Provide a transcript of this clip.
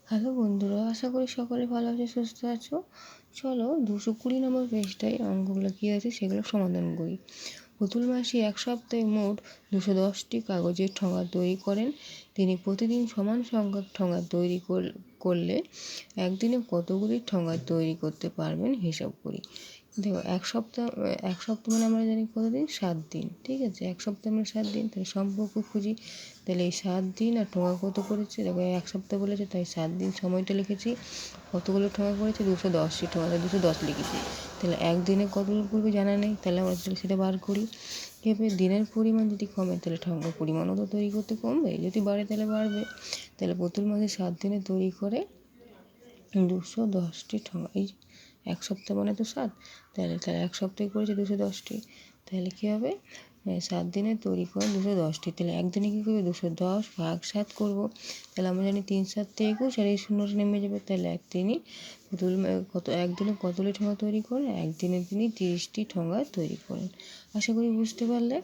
Hello বন্ধুরা, আশা করি সকলে ভালো আছে, সুস্থ আছো। চলো 220 নম্বর পেজটায় অঙ্কগুলো কী আছে সেগুলো সমাধান করি। পুতুল মাসি এক সপ্তাহে মোট 210টি কাগজের ঠোঙা তৈরি করেন। তিনি প্রতিদিন সমান সংখ্যক ঠোঙা তৈরি করলে একদিনে কতগুলি ঠোঙা তৈরি করতে পারবেন হিসাব করি। দেখো এক সপ্তাহ মানে আমরা জানি কতদিন, 7 দিন। ঠিক আছে, এক সপ্তাহ মানে 7 দিন, তাহলে সম্পর্ক খুঁজি। তাহলে এই 7 দিন আর ঠোঙা কত করেছে, দেখো এক সপ্তাহ বলেছে তাই 7 দিন সময়টা লিখেছি। কতগুলো ঠোঙা করেছে, 210টি ঠোঙা, 210 লিখেছি। তাহলে একদিনে কতগুলো করবে জানা নেই, তাহলে আমরা সেটা বার করি। এবার দিনের পরিমাণ যদি কমে তাহলে ঠোঙার পরিমাণও তো তৈরি করতে কমবে, যদি বাড়ে তাহলে বাড়বে। তাহলে পুতুল মাসি 7 দিনে তৈরি করে 210টি ঠোঙা। এই এক সপ্তাহ মানে তো 7, তাহলে এক সপ্তাহে করেছে 210টি। তাহলে কী হবে, 7 দিনে তৈরি করে 210টি। তাহলে একদিনে কী করবে, 210 ভাগ 7 করবো। তাহলে আমরা জানি 3 7 21, আর এই শূন্যটা নেমে যাবে। তাহলে একদিনে কতগুলি ঠোঙা তৈরি করেন, একদিনে তিনি 30টি ঠোঙা তৈরি করেন। আশা করি বুঝতে পারলে।